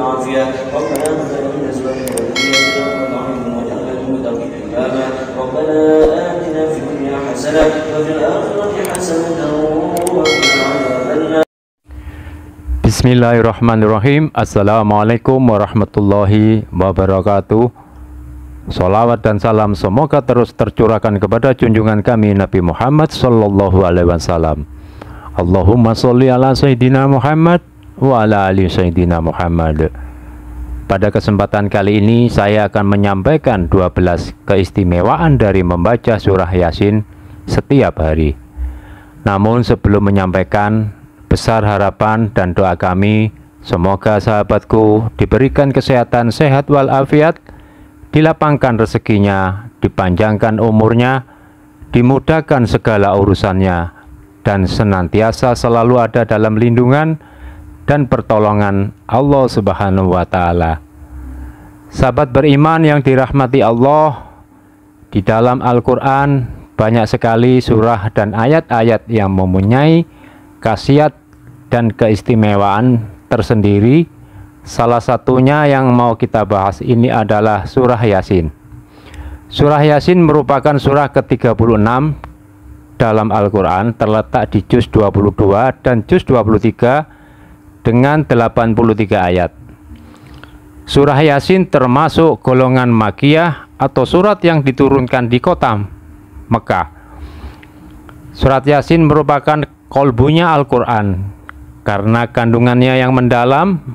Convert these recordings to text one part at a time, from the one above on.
عافية ربنا هب لنا من أزواجنا وذرياتنا قرة أعين واجعلنا للمتقين إماما ربنا آتنا في الدنيا حسنة وفي الآخرة حسنة وقنا عذاب النار. Bismillahirrahmanirrahim. Assalamualaikum warahmatullahi wabarakatuh. Salawat dan salam semoga terus tercurahkan kepada junjungan kami Nabi Muhammad Sallallahu Alaihi Wasallam. Allahumma sholli ala Sayyidina Muhammad wa ala ali Sayyidina Muhammad. Pada kesempatan kali ini saya akan menyampaikan 12 keistimewaan dari membaca surah Yasin setiap hari. Namun sebelum menyampaikan, besar harapan dan doa kami semoga sahabatku diberikan kesehatan sehat walafiat, dilapangkan rezekinya, dipanjangkan umurnya, dimudahkan segala urusannya, dan senantiasa selalu ada dalam lindungan dan pertolongan Allah Subhanahu wa Ta'ala. Sahabat beriman yang dirahmati Allah, di dalam Al-Quran banyak sekali surah dan ayat-ayat yang mempunyai khasiat dan keistimewaan tersendiri. Salah satunya yang mau kita bahas ini adalah surah Yasin. Surah Yasin merupakan surah ke-36 dalam Al-Quran, terletak di juz 22 dan juz 23 dengan 83 ayat. Surah Yasin termasuk golongan Makkiyah atau surat yang diturunkan di kota Mekah. Surat Yasin merupakan kolbunya Al-Quran karena kandungannya yang mendalam,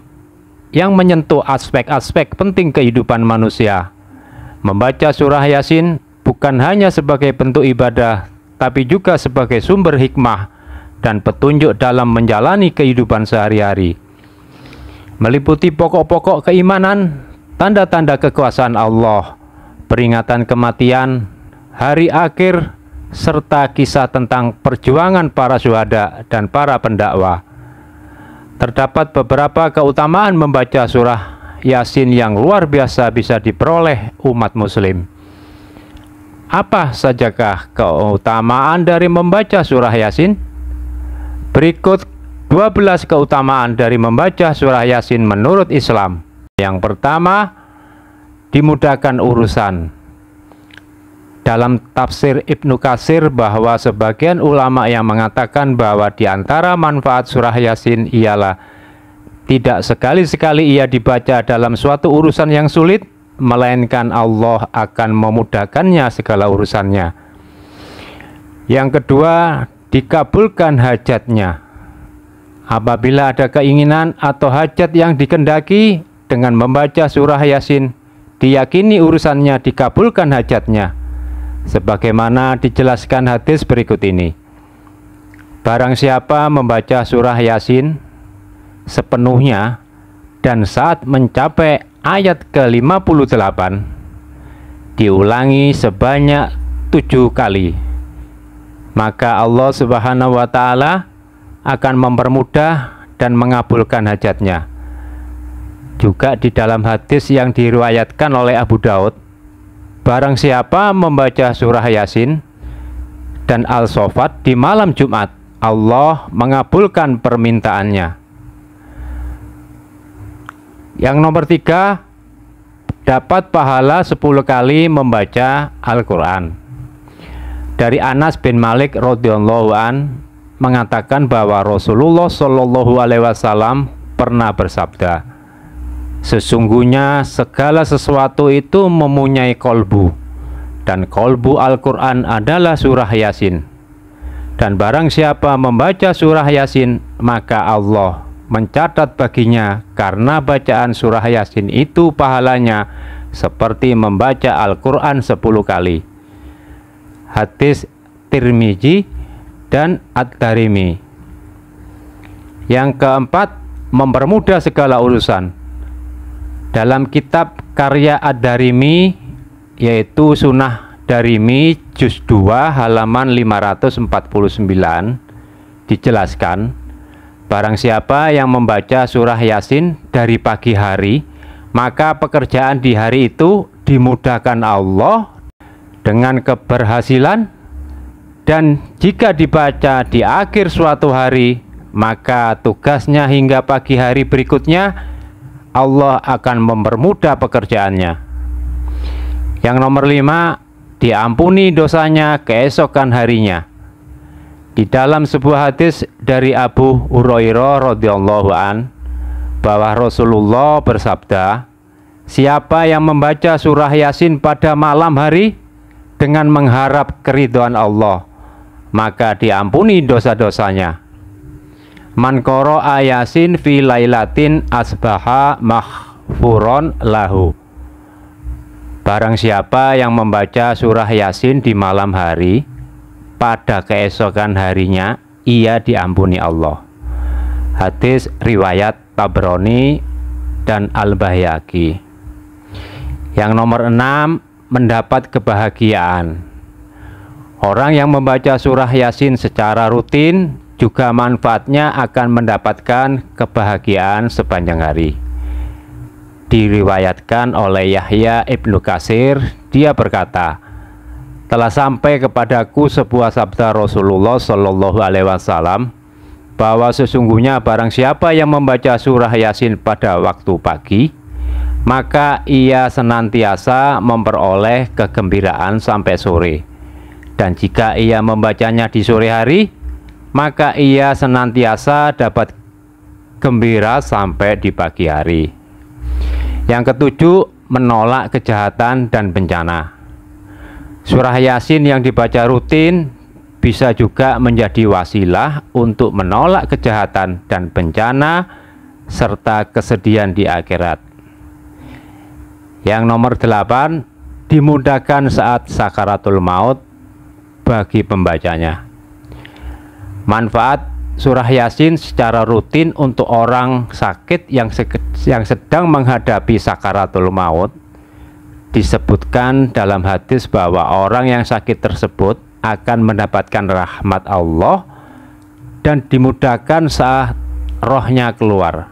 yang menyentuh aspek-aspek penting kehidupan manusia. Membaca surah Yasin bukan hanya sebagai bentuk ibadah, tapi juga sebagai sumber hikmah dan petunjuk dalam menjalani kehidupan sehari-hari. Meliputi pokok-pokok keimanan, tanda-tanda kekuasaan Allah, peringatan kematian, hari akhir, serta kisah tentang perjuangan para syuhada dan para pendakwah. Terdapat beberapa keutamaan membaca surah Yasin yang luar biasa bisa diperoleh umat muslim. Apa sajakah keutamaan dari membaca surah Yasin? Berikut 12 keutamaan dari membaca surah Yasin menurut Islam. Yang pertama, dimudahkan urusan. Dalam tafsir Ibnu Katsir bahwa sebagian ulama yang mengatakan bahwa di antara manfaat surah Yasin ialah tidak sekali-sekali ia dibaca dalam suatu urusan yang sulit, melainkan Allah akan memudahkannya segala urusannya. Yang kedua, dikabulkan hajatnya. Apabila ada keinginan atau hajat yang dikehendaki, dengan membaca surah Yasin, diyakini urusannya dikabulkan hajatnya. Sebagaimana dijelaskan hadis berikut ini. Barang siapa membaca surah Yasin sepenuhnya dan saat mencapai ayat ke-58 diulangi sebanyak 7 kali, maka Allah Subhanahu wa Ta'ala akan mempermudah dan mengabulkan hajatnya. Juga di dalam hadis yang diriwayatkan oleh Abu Daud, barang siapa membaca surah Yasin dan Al-Sofat di malam Jumat, Allah mengabulkan permintaannya. Yang nomor 3, dapat pahala 10 kali membaca Al-Quran. Dari Anas bin Malik radhiyallahu an mengatakan bahwa Rasulullah Shallallahu Alaihi Wasallam pernah bersabda, sesungguhnya segala sesuatu itu mempunyai kolbu, dan kolbu Al-Quran adalah surah Yasin. Dan barang siapa membaca surah Yasin, maka Allah mencatat baginya karena bacaan surah Yasin itu pahalanya seperti membaca Al-Quran 10 kali. Hadis Tirmizi dan Ad-Darimi. Yang keempat, mempermudah segala urusan. Dalam kitab karya Ad-Darimi, yaitu Sunnah Darimi juz 2 halaman 549, dijelaskan, barang siapa yang membaca surah Yasin dari pagi hari, maka pekerjaan di hari itu dimudahkan Allah dengan keberhasilan, dan jika dibaca di akhir suatu hari, maka tugasnya hingga pagi hari berikutnya Allah akan mempermudah pekerjaannya. Yang nomor 5, diampuni dosanya keesokan harinya. Di dalam sebuah hadis dari Abu Hurairah radhiyallahu an bahwa Rasulullah bersabda, siapa yang membaca surah Yasin pada malam hari dengan mengharap keridhaan Allah, maka diampuni dosa-dosanya. Man qara'a Yasin fi lailatin asbaha maghfuron lahu. Barang siapa yang membaca surah Yasin di malam hari, pada keesokan harinya ia diampuni Allah. Hadis riwayat Tabrani dan Al-Baihaqi. Yang nomor 6, mendapat kebahagiaan. Orang yang membaca surah Yasin secara rutin juga manfaatnya akan mendapatkan kebahagiaan sepanjang hari. Diriwayatkan oleh Yahya Ibnu Katsir, dia berkata, telah sampai kepadaku sebuah sabda Rasulullah Shallallahu Alaihi Wasallam bahwa sesungguhnya barang siapa yang membaca surah Yasin pada waktu pagi, maka ia senantiasa memperoleh kegembiraan sampai sore. Dan jika ia membacanya di sore hari, maka ia senantiasa dapat gembira sampai di pagi hari. Yang ketujuh, menolak kejahatan dan bencana. Surah Yasin yang dibaca rutin bisa juga menjadi wasilah untuk menolak kejahatan dan bencana serta kesedihan di akhirat. Yang nomor 8, dimudahkan saat sakaratul maut bagi pembacanya. Manfaat surah Yasin secara rutin untuk orang sakit yang sedang menghadapi sakaratul maut. Disebutkan dalam hadis bahwa orang yang sakit tersebut akan mendapatkan rahmat Allah dan dimudahkan saat rohnya keluar.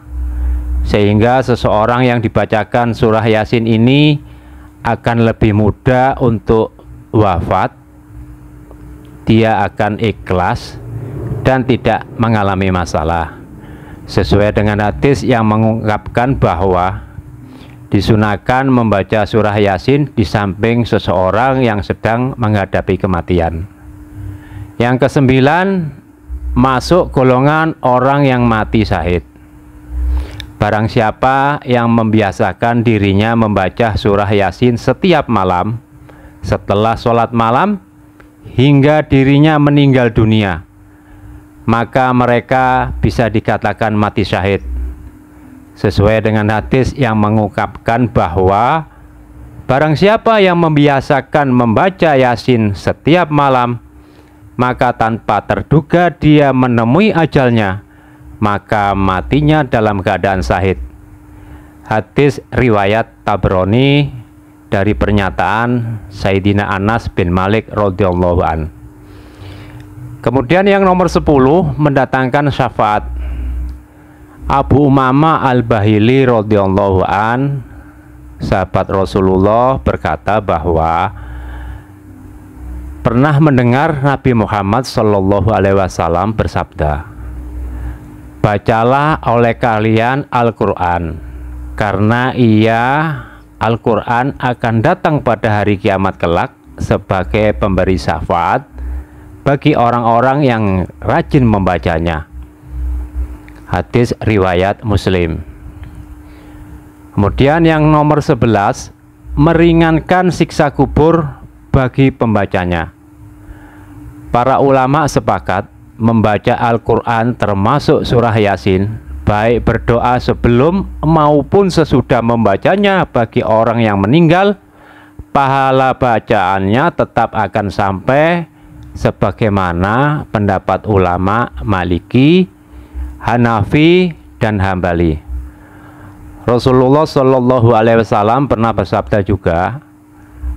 Sehingga seseorang yang dibacakan surah Yasin ini akan lebih mudah untuk wafat. Dia akan ikhlas dan tidak mengalami masalah, sesuai dengan hadis yang mengungkapkan bahwa disunahkan membaca surah Yasin di samping seseorang yang sedang menghadapi kematian. Yang kesembilan, masuk golongan orang yang mati syahid. Barang siapa yang membiasakan dirinya membaca surah Yasin setiap malam setelah sholat malam hingga dirinya meninggal dunia, maka mereka bisa dikatakan mati syahid. Sesuai dengan hadis yang mengungkapkan bahwa barang siapa yang membiasakan membaca Yasin setiap malam, maka tanpa terduga dia menemui ajalnya, maka matinya dalam keadaan syahid. Hadis riwayat Tabrani dari pernyataan Sayyidina Anas bin Malik radhiyallahu an. Kemudian yang nomor 10, mendatangkan syafaat. Abu Umamah Al-Bahili radhiyallahu an, sahabat Rasulullah, berkata bahwa pernah mendengar Nabi Muhammad Shallallahu Alaihi Wasallam bersabda, bacalah oleh kalian Al-Quran, karena Al-Quran akan datang pada hari kiamat kelak sebagai pemberi syafaat bagi orang-orang yang rajin membacanya. Hadis riwayat Muslim. Kemudian yang nomor 11, meringankan siksa kubur bagi pembacanya. Para ulama sepakat membaca Al-Quran termasuk surah Yasin, baik berdoa sebelum maupun sesudah membacanya bagi orang yang meninggal, pahala bacaannya tetap akan sampai sebagaimana pendapat ulama Maliki, Hanafi, dan Hambali. Rasulullah Shallallahu Alaihi Wasallam pernah bersabda juga,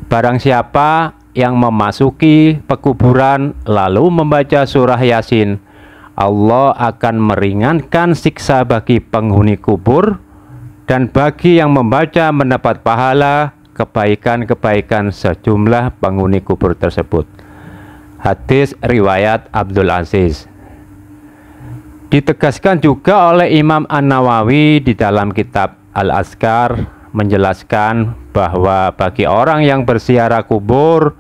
barang siapa yang memasuki pekuburan lalu membaca surah Yasin, Allah akan meringankan siksa bagi penghuni kubur, dan bagi yang membaca mendapat pahala kebaikan-kebaikan sejumlah penghuni kubur tersebut. Hadis riwayat Abdul Aziz. Ditegaskan juga oleh Imam An-Nawawi di dalam kitab Al-Azkar menjelaskan bahwa bagi orang yang berziarah kubur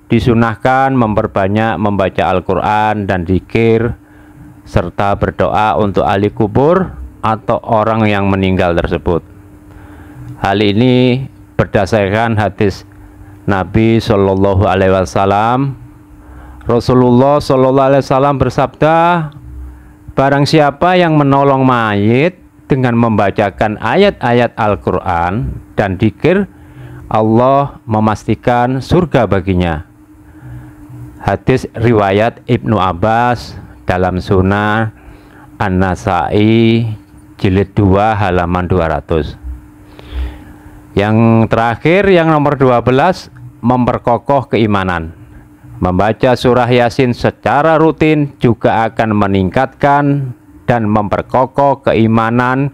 disunahkan memperbanyak membaca Al-Quran dan zikir serta berdoa untuk ahli kubur atau orang yang meninggal tersebut. Hal ini berdasarkan hadis Nabi Shallallahu Alaihi Wasallam. Rasulullah Shallallahu Alaihi Wasallam bersabda, barang siapa yang menolong mayit dengan membacakan ayat-ayat Al-Quran dan zikir, Allah memastikan surga baginya. Hadis riwayat Ibnu Abbas dalam Sunan An-Nasai jilid 2 halaman 200. Yang terakhir, yang nomor 12, memperkokoh keimanan. Membaca surah Yasin secara rutin juga akan meningkatkan dan memperkokoh keimanan,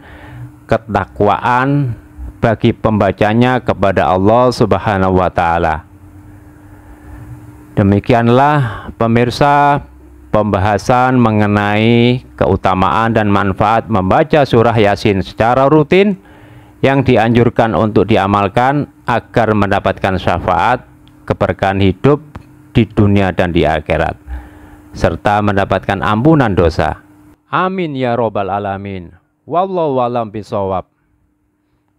ketakwaan bagi pembacanya kepada Allah Subhanahu wa Ta'ala. Demikianlah pemirsa pembahasan mengenai keutamaan dan manfaat membaca surah Yasin secara rutin yang dianjurkan untuk diamalkan agar mendapatkan syafaat, keberkahan hidup di dunia dan di akhirat, serta mendapatkan ampunan dosa. Amin ya robbal alamin. Wallahu a'lam bishawab.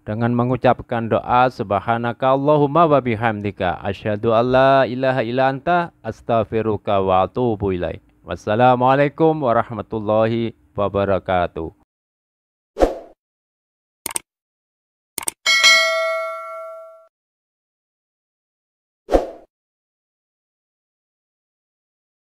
Dengan mengucapkan doa subhanaka Allahumma wa bihamdika asyhadu alla ilaha illa anta astaghfiruka wa atubu ilaik. Wassalamualaikum warahmatullahi wabarakatuh.